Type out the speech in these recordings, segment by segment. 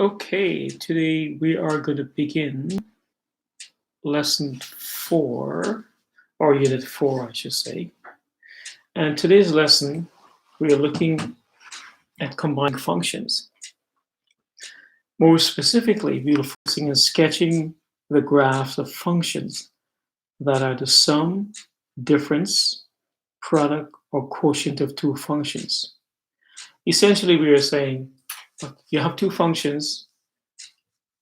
Okay, today we are going to begin lesson 4, or unit 4, I should say. And today's lesson, we are looking at combining functions. More specifically, we are focusing on sketching the graphs of functions that are the sum, difference, product, or quotient of two functions. Essentially, we are saying, look, you have two functions.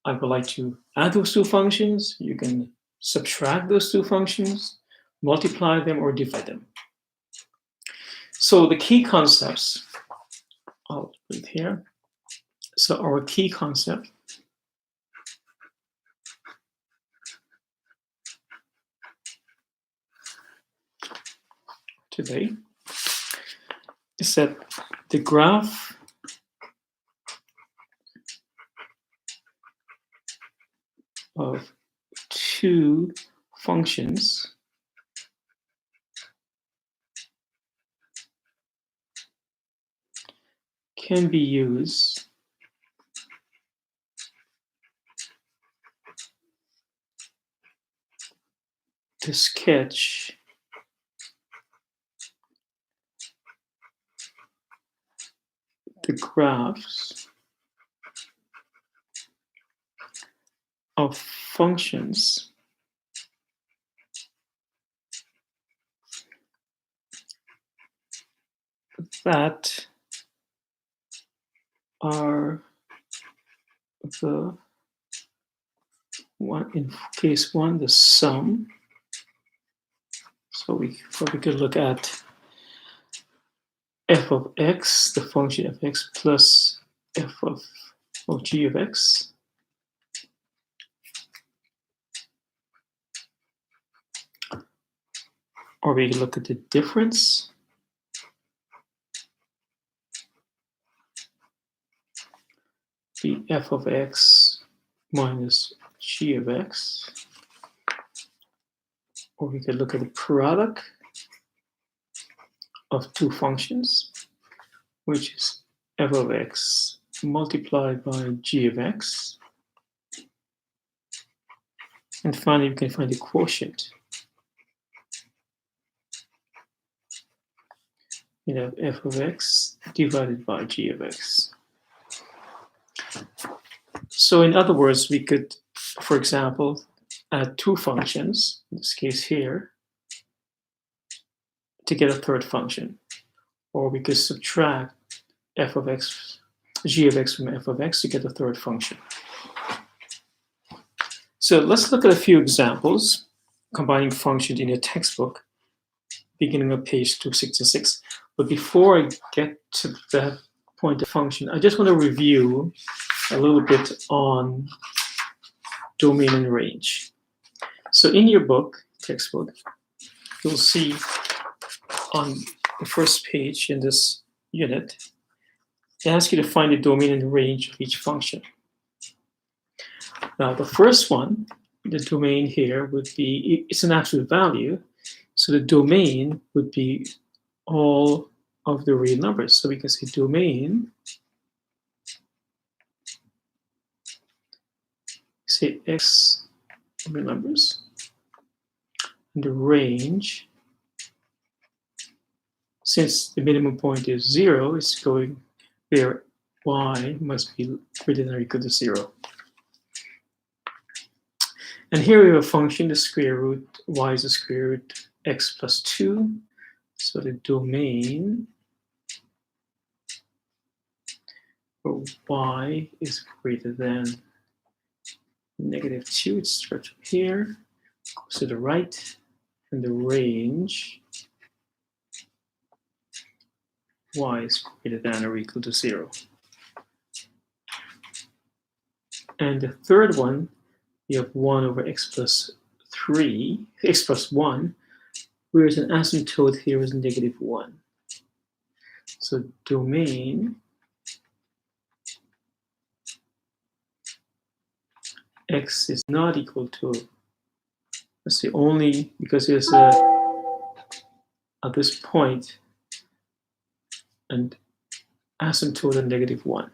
I would like to add those two functions. You can subtract those two functions, multiply them, or divide them. So the key concepts, I'll put it here. So our key concept today is that the graph of two functions can be used to sketch the graphs of functions that are the one, in case one, the sum. So we could look at f of x, the function of x, plus f of g of x. Or we can look at the difference. Be f of x minus g of x. Or we could look at the product of two functions, which is f of x multiplied by g of x. And finally, we can find the quotient. You have f of x divided by g of x. So in other words, we could, for example, add two functions, in this case here, to get a third function. Or we could subtract f of x, g of x from f of x to get a third function. So let's look at a few examples combining functions in your textbook, beginning on page 266. But before I get to that point of function, I just want to review a little bit on domain and range. So in your book, textbook, you'll see on the first page in this unit, it asks you to find the domain and range of each function. Now, the first one, the domain here would be, it's an absolute value. So the domain would be all of the real numbers. So we can say domain, say x real numbers, and the range, since the minimum point is 0, it's going where y must be greater than or equal to 0. And here we have a function, the square root, y is the square root x plus 2. So the domain for y is greater than negative 2. It starts from here, goes to the right, and the range y is greater than or equal to 0. And the third one, you have 1 over x plus 3, x plus 1, whereas an asymptote here is negative 1. So domain x is not equal to, let's say only because there's at this point an asymptote of negative 1.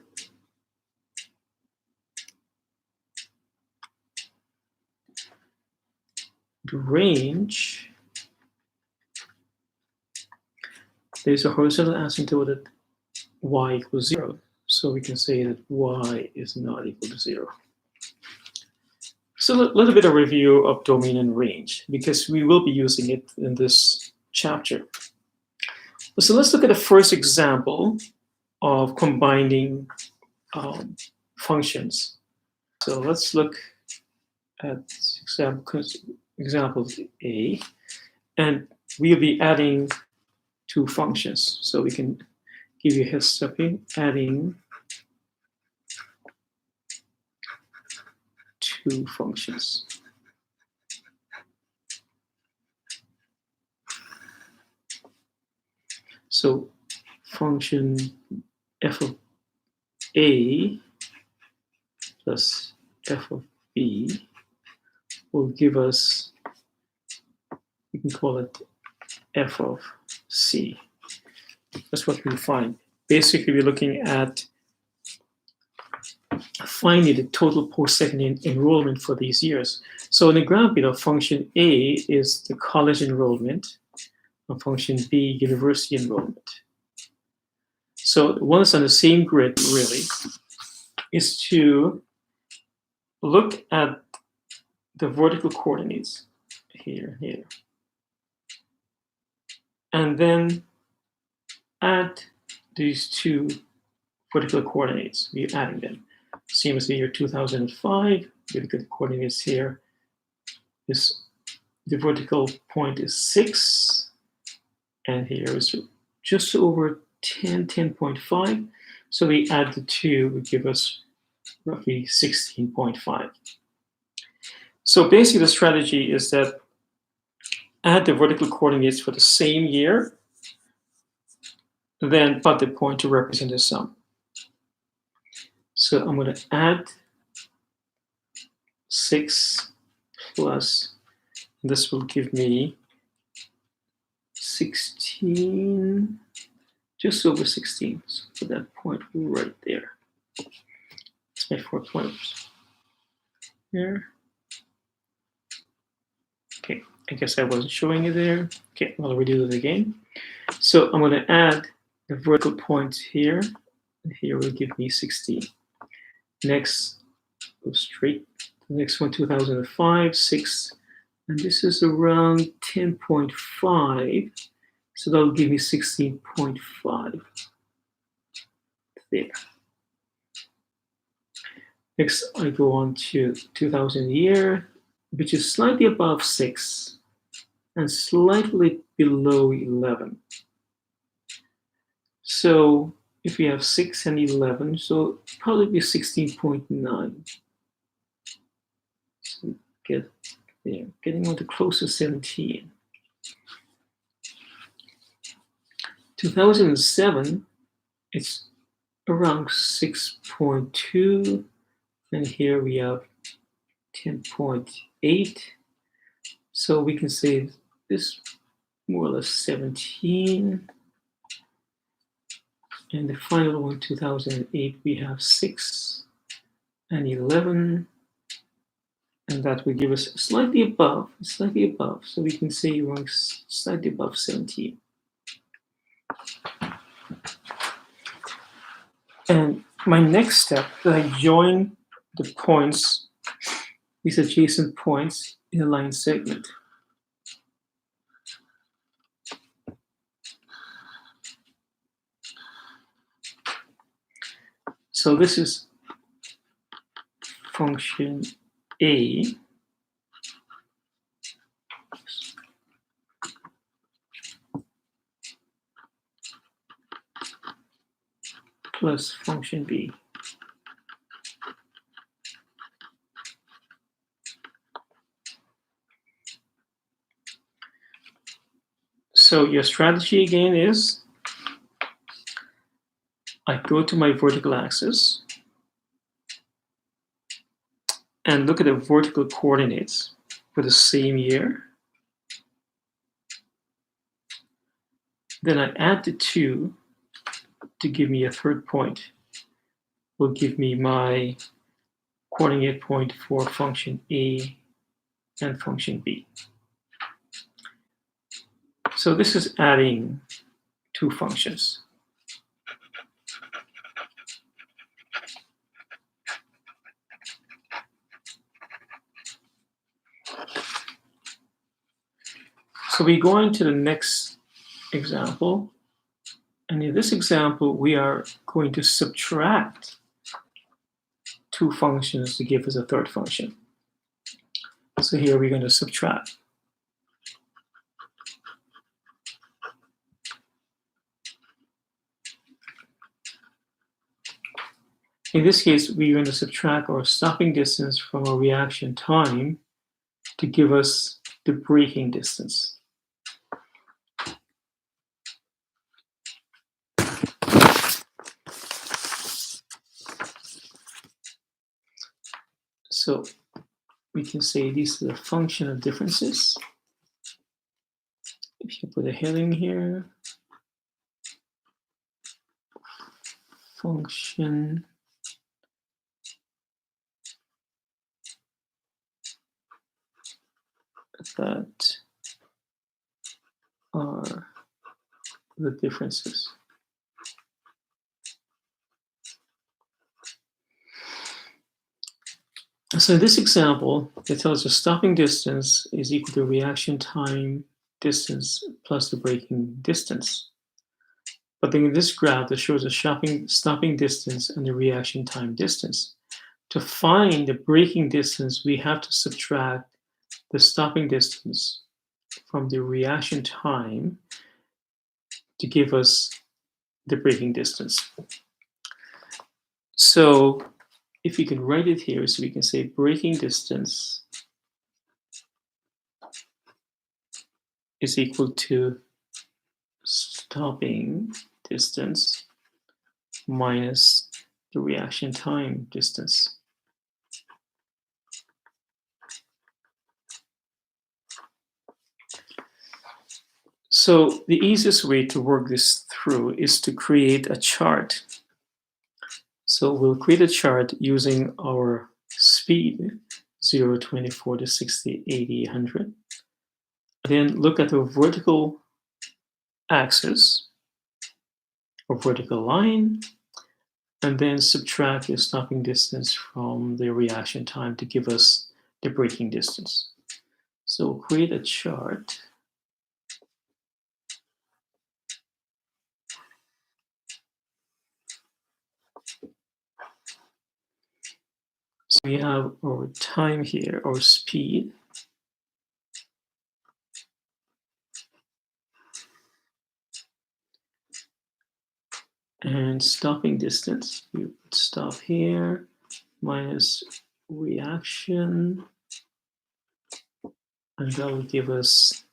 the range, there's a horizontal asymptote at y equals 0. So we can say that y is not equal to 0. So a little bit of review of domain and range, because we will be using it in this chapter. So let's look at the first example of combining functions. So let's look at example A, and we'll be adding two functions. So we can give you a heads up in adding two functions. So function f of A plus f of B will give us, we can call it f of C. That's what we find. Basically, we're looking at finding the total post-secondary enrollment for these years. So in the graph, function A is the college enrollment, and function B, university enrollment. So once on the same grid, really, is to look at the vertical coordinates here, and then add these two vertical coordinates. We're adding them. Same as the year 2005. We look at the coordinates here. The vertical point is 6, and here is just over 10.5. So we add the two, would give us roughly 16.5. So basically the strategy is that add the vertical coordinates for the same year, then plot the point to represent the sum. So I'm going to add 6 plus, this will give me 16, just over 16. So put that point right there. That's my 4 pointers. There. Okay, I guess I wasn't showing it there. Okay, I'll redo it again. So I'm going to add the vertical point here, and here will give me 16. Next, go straight. The next one, 2005, 6, and this is around 10.5. So that'll give me 16.5 there. Next, I go on to 2000 year, which is slightly above 6 and slightly below 11. So if we have 6 and 11, so probably be 16.9. So get there, getting on to close to 17. 2007, it's around 6.2, and here we have 10.8. So we can say this more or less 17. And the final one, 2008, we have 6 and 11. And that will give us slightly above. So we can say we're slightly above 17. And my next step, I join the points, these adjacent points in a line segment. So this is function A plus function B. So your strategy again is I go to my vertical axis and look at the vertical coordinates for the same year. Then I add the two to give me a third point. Will give me my coordinate point for function A and function B. So this is adding two functions. So we go into the next example. And in this example, we are going to subtract two functions to give us a third function. So here we're going to subtract. In this case, we're going to subtract our stopping distance from our reaction time to give us the breaking distance. So we can say this is a function of differences. If you put a heading here, function that are the differences. So in this example, it tells us stopping distance is equal to reaction time distance plus the breaking distance. But then in this graph, that shows the stopping distance and the reaction time distance. To find the breaking distance, we have to subtract the stopping distance from the reaction time to give us the breaking distance. So if we can write it here, so we can say breaking distance is equal to stopping distance minus the reaction time distance. So the easiest way to work this through is to create a chart. So we'll create a chart using our speed, 0, 20, 40, 60, 80, 100. Then look at the vertical axis or vertical line, and then subtract the stopping distance from the reaction time to give us the breaking distance. So we'll create a chart. So we have our time here, our speed. And stopping distance, we would stop here, minus reaction, and that will give us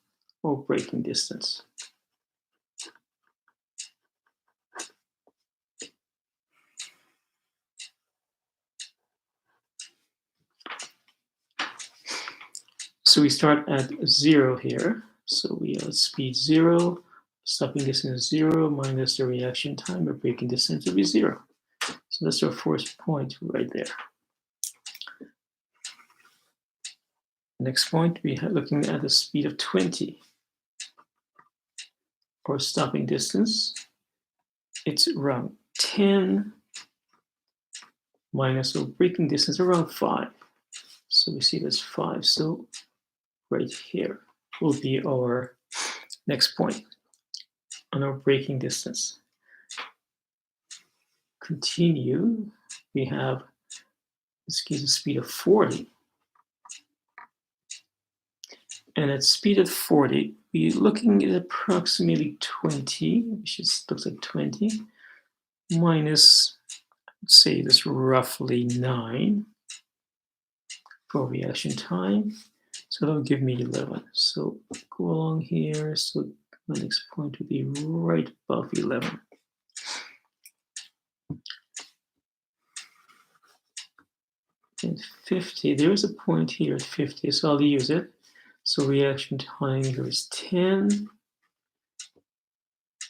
our breaking distance. So we start at 0 here. So we have speed 0, stopping distance 0, minus the reaction time, or breaking distance will be 0. So that's our first point right there. Next point, we are looking at the speed of 20. Our stopping distance, it's around 10, minus our breaking distance around 5. So we see that's 5. So right here will be our next point on our breaking distance. Continue, we have, this gives a speed of 40. And at speed of 40, we're looking at approximately 20, which looks like 20, minus, let's say this roughly 9 for reaction time. So that'll give me 11. So go along here. So my next point would be right above 11. And 50, there is a point here at 50, so I'll use it. So reaction time here is 10.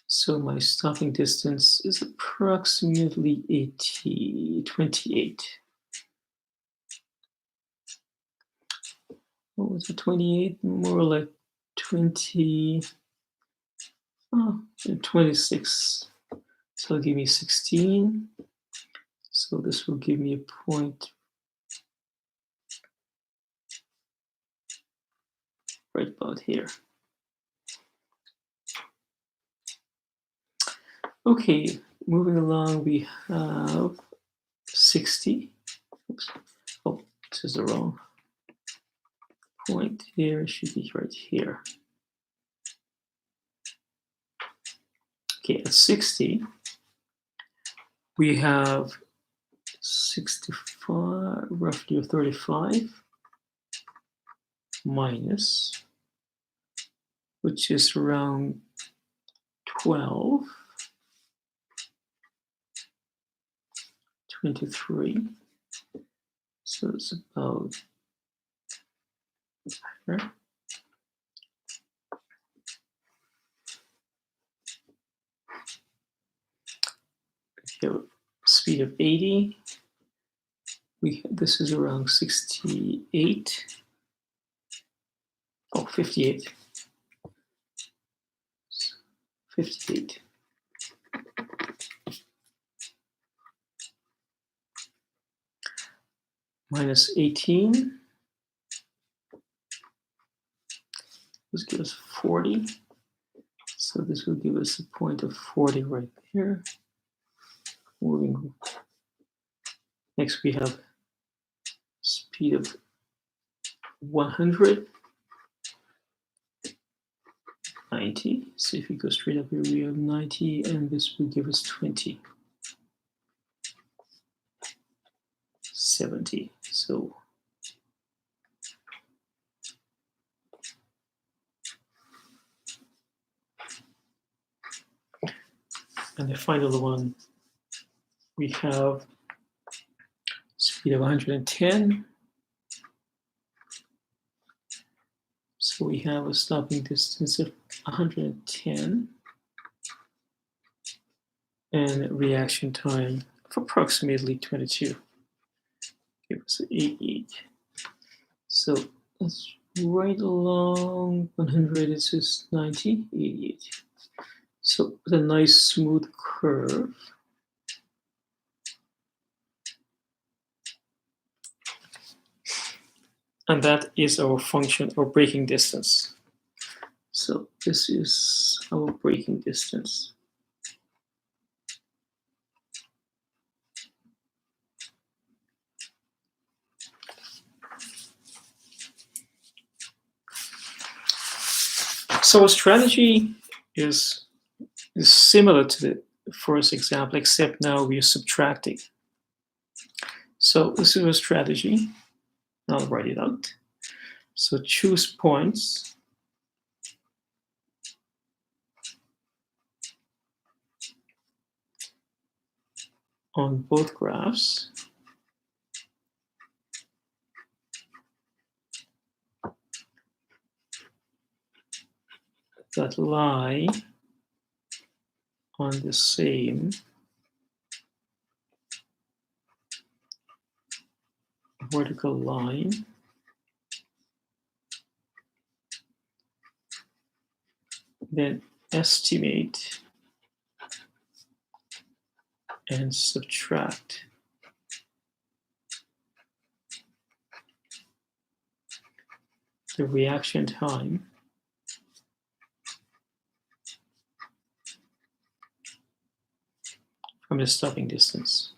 So my stopping distance is approximately 28. What was it, 28? More like 20. and 26. So it'll give me 16. So this will give me a point right about here. Okay, moving along, we have 60. Oops. Oh, this is the wrong point here. It should be right here. Okay, at 60, we have 65, roughly 35, minus, which is around 12, 23. So it's about here. Okay, speed of 80. This is around 68. Oh, 58. 58. Minus 18. This gives us 40. So this will give us a point of 40 right here. Moving. Next we have speed of 100. 90. So if we go straight up here, we have 90, and this will give us 20. 70. So and the final one, we have speed of 110. So we have a stopping distance of 110 and reaction time of approximately 22. Give us 88. So that's right along 100. It's just 90, 88. So it's a nice smooth curve. And that is our function or braking distance. So this is our braking distance. So our strategy is similar to the first example, except now we are subtracting. So this is a strategy. I'll write it out. So choose points on both graphs that lie on the same vertical line. Then estimate and subtract the reaction time from the stopping distance.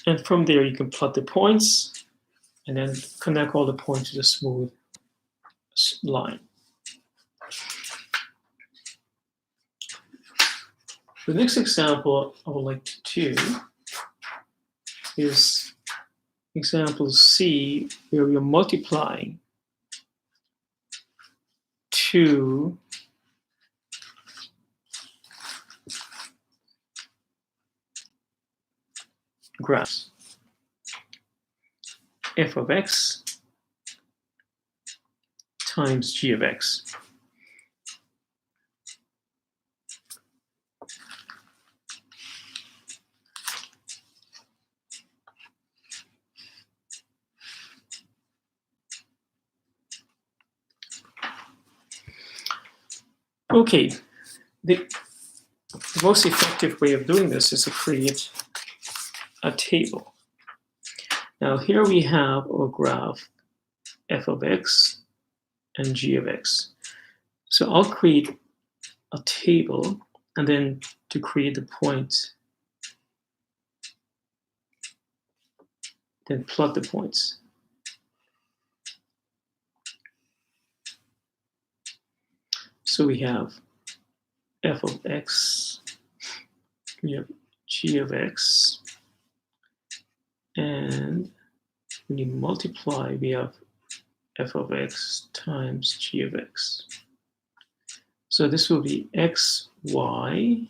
And from there, you can plot the points and then connect all the points to the smooth line. The next example I would like to do is example C, where we are multiplying two graphs, f of x times g of x. Okay, the most effective way of doing this is to create a table. Now here we have our graph f of x and g of x. So I'll create a table, and then to create the point, then plot the points. So we have f of x, we have g of x, and when you multiply, we have f of x times g of x. So this will be xy,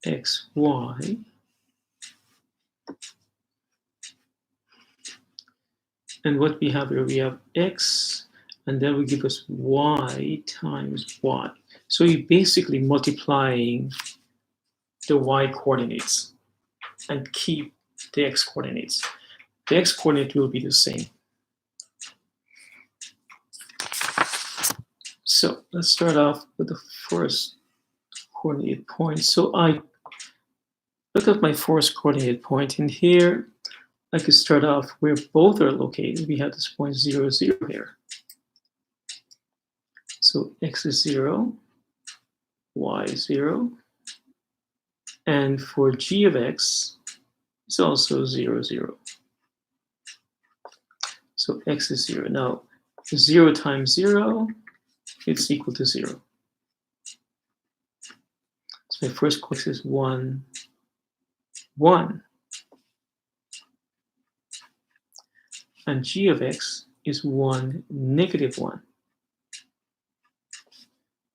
xy, and what we have here, we have x, and that will give us y times y. So you're basically multiplying the y coordinates and keep the x coordinates. The x coordinate will be the same. So let's start off with the first coordinate point. So I look at my first coordinate point, and here I could start off where both are located. We have this point 0, 0 here. So x is 0, y is 0, and for g of x, it's also 0, 0. So x is 0. Now, 0 times 0, it's equal to 0. So my first question is 1, 1. And g of x is 1, negative 1.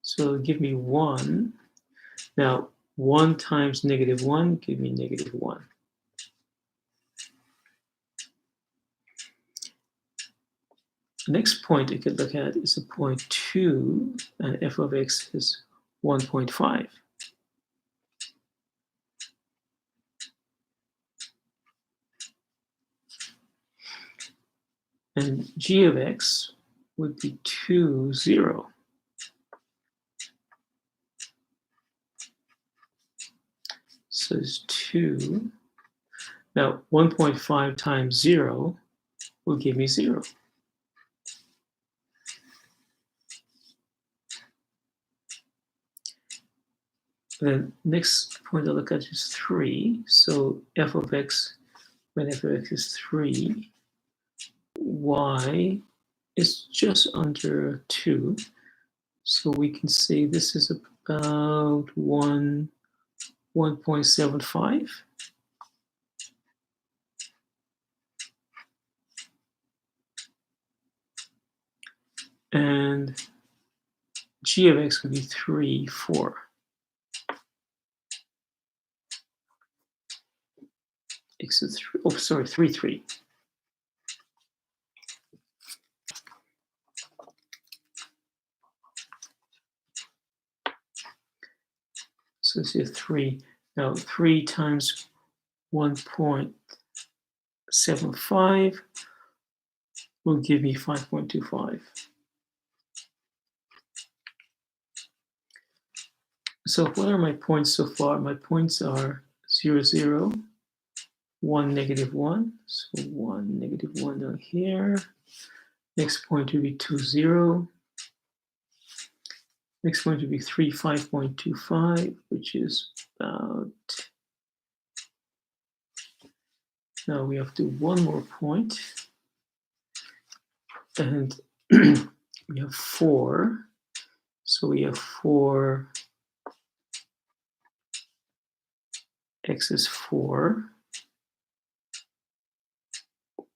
So give me 1. Now, 1 times negative 1 give me negative 1. The next point I could look at is a point 2, and f of x is 1.5. And g of x would be 2, 0. So it's 2. Now, 1.5 times 0 will give me 0. Then next point I look at is 3. So f of x, when f of x is 3, y is just under 2. So we can say this is about 1.75. And g of x would be 3, 4. X is 3, oh, sorry, 3, 3. So it's here 3. Now 3 times 1.75 will give me 5.25. So what are my points so far? My points are 0, 0, 1, negative 1. So 1, negative 1 down here. Next point will be 2, 0. Next point will be 3, 5.25, which is about... Now we have to do one more point. And we have 4. So we have 4, x is 4,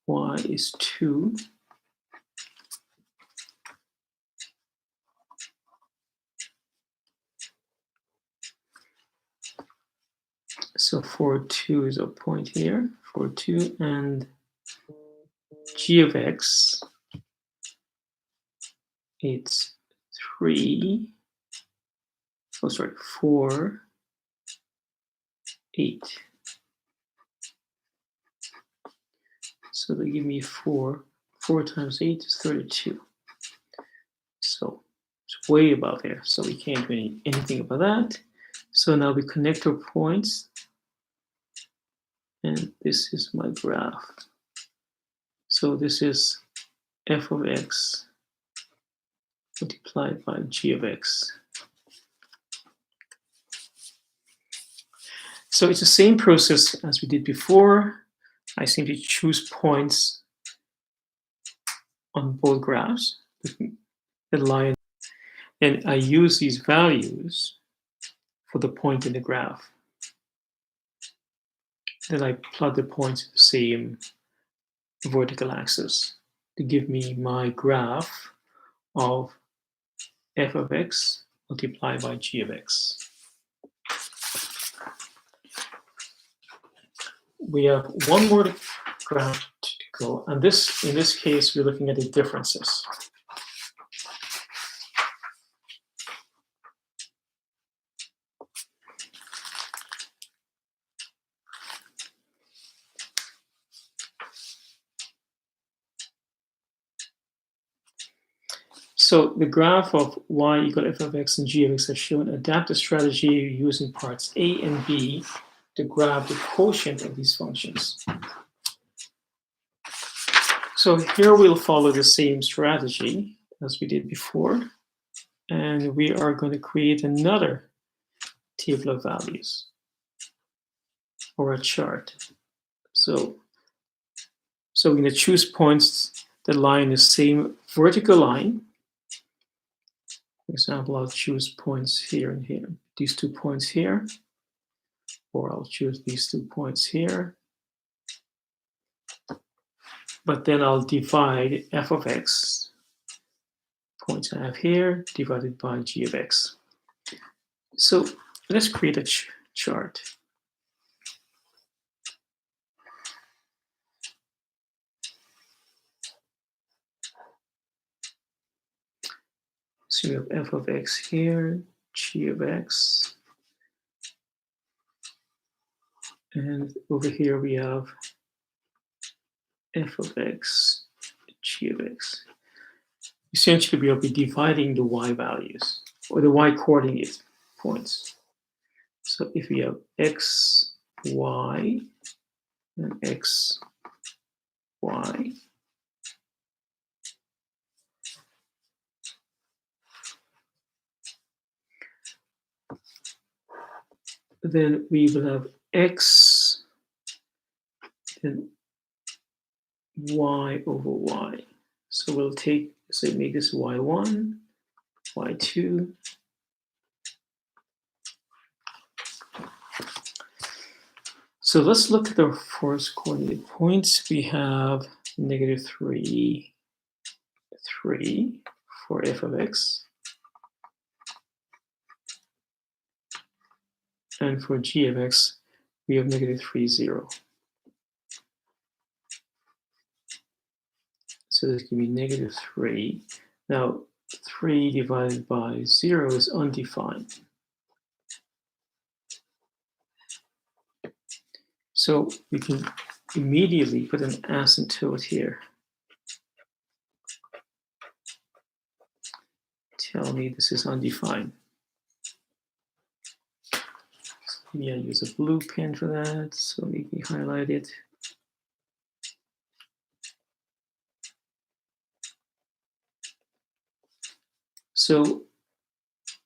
y is 2. So 4, 2 is a point here, 4, 2, and g of x, it's 3, oh sorry, 4, 8. So they give me 4. 4 times 8 is 32. So way above there, so we can't do anything about that. So now we connect our points, and this is my graph. So this is f of x multiplied by g of x. So it's the same process as we did before. I simply choose points on both graphs, the line, and I use these values for the point in the graph. Then I plot the points in the same vertical axis to give me my graph of f of x multiplied by g of x. We have one more graph to go, and in this case, we're looking at the differences. So the graph of y equal f of x and g of x has shown. Adapt the strategy using parts A and B to grab the quotient of these functions. So here we'll follow the same strategy as we did before, and we are going to create another table of values or a chart. So we're going to choose points that lie in the same vertical line. For example, I'll choose points here and here, these 2 points here, or I'll choose these 2 points here. But then I'll divide f of x, points I have here, divided by g of x. So let's create a chart. So we have f of x here, g of x, and over here we have f of x, g of x. Essentially, we'll be dividing the y values, or the y coordinate points. So if we have x, y, and x, y, then we will have x and y over y. So we'll take, say, make this y1, y2. So let's look at the first coordinate points. We have -3, 3 for f of x. And for g of x, we have -3, 0. So this can be -3. Now, 3 divided by 0 is undefined. So we can immediately put an asymptote here. Tell me this is undefined. Maybe I use a blue pen for that, so let me highlight it. So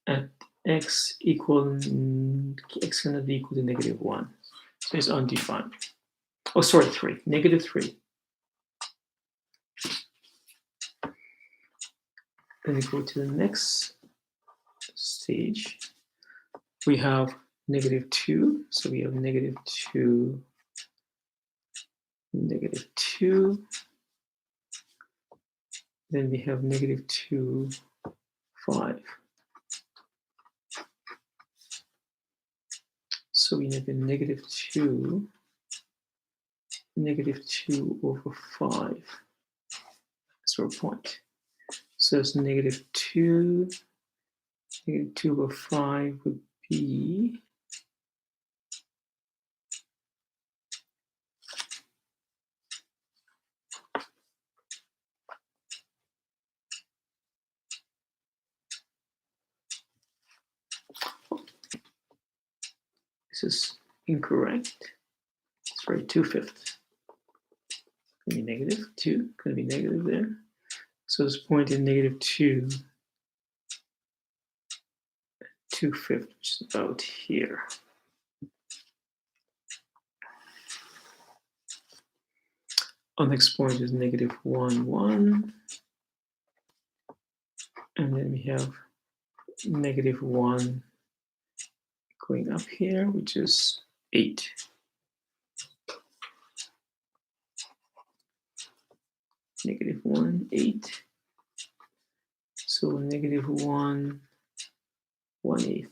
at x cannot be equal to -1. So it's undefined. Oh, sorry, 3, -3. Then we go to the next stage. We have -2, so we have -2, -2. Then we have -2, 5. So we have a -2, -2 over 5. That's our point. So it's -2, -2 over 5 would be This is incorrect. Let's write 2/5. Going to be negative 2. Going to be negative there. So this point in negative 2, 2/5, which is about here. Our next point is negative 1, 1. And then we have negative 1 going up here, which is 8. Negative 1, 8. So negative 1, 1/8.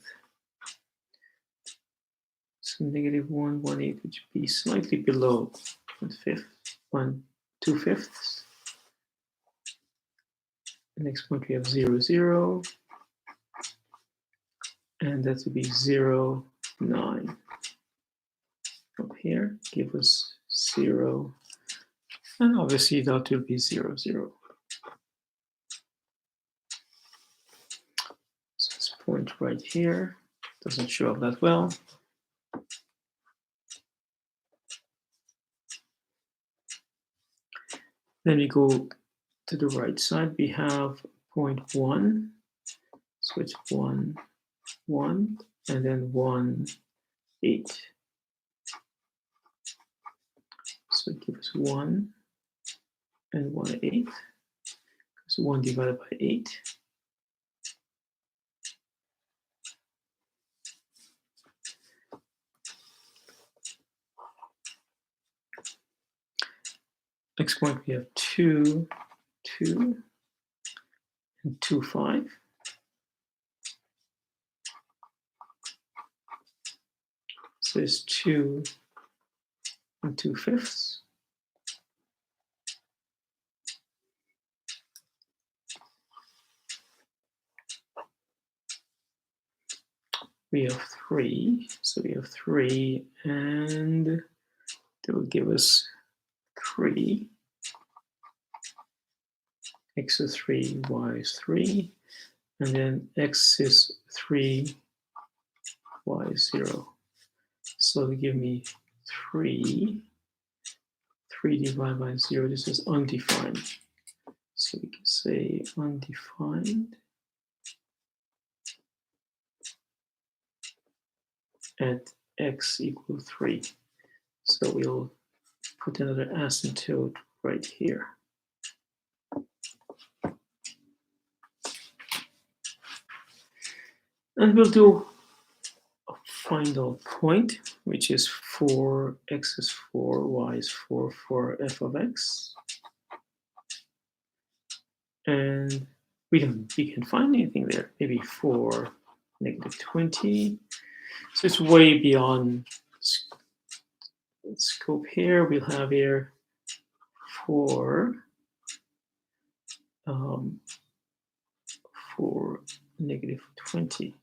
So negative 1, 1/8, which would be slightly below 1/5, 2/5. The next point we have 0, 0. And that would be 0, 9. Up here, give us 0. And obviously that will be 0, 0. So this point right here doesn't show up that well. Then we go to the right side. We have point 1. So it's 1, 1, and then 1, 8. So it gives us 1 and 1, 8. So 1 divided by 8. Next point we have 2, 2, and 2, 5. So it's 2 and 2/5. We have 3, so we have 3, and that will give us 3. X is 3, y is 3, and then x is 3, y is 0. So they give me 3. 3 divided by 0, this is undefined. So we can say undefined at x equal 3. So we'll put another asymptote right here. And we'll do a final point, which is 4, x is 4, y is 4 for f of x. And we can find anything there. Maybe 4, negative 20. So it's way beyond scope here. We'll have here 4, 4, negative 20.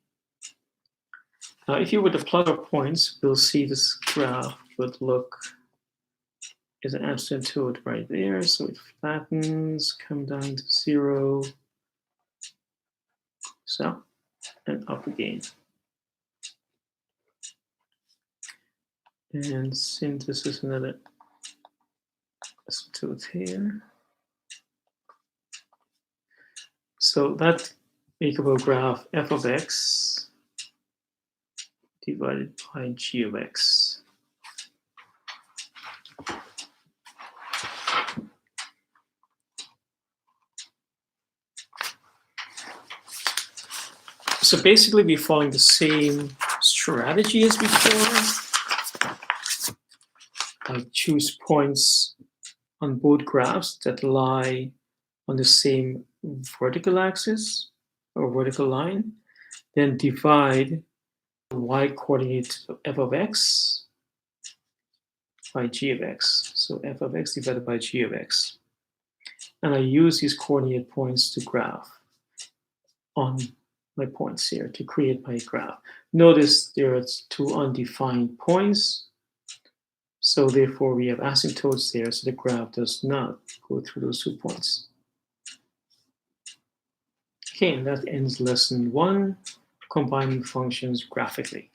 Now, if you were to plot our points, we'll see this graph would look as an asymptote right there. So it flattens, come down to 0, so, and up again. And since this is another asymptote here, so that make up a graph f of x divided by g of x. So basically we're following the same strategy as before. I choose points on both graphs that lie on the same vertical axis or vertical line, then divide the y coordinate of f of x by g of x. So f of x divided by g of x. And I use these coordinate points to graph on my points here to create my graph. Notice there are 2 undefined points. So therefore we have asymptotes there, so the graph does not go through those 2 points. Okay, and that ends lesson 1, combining functions graphically.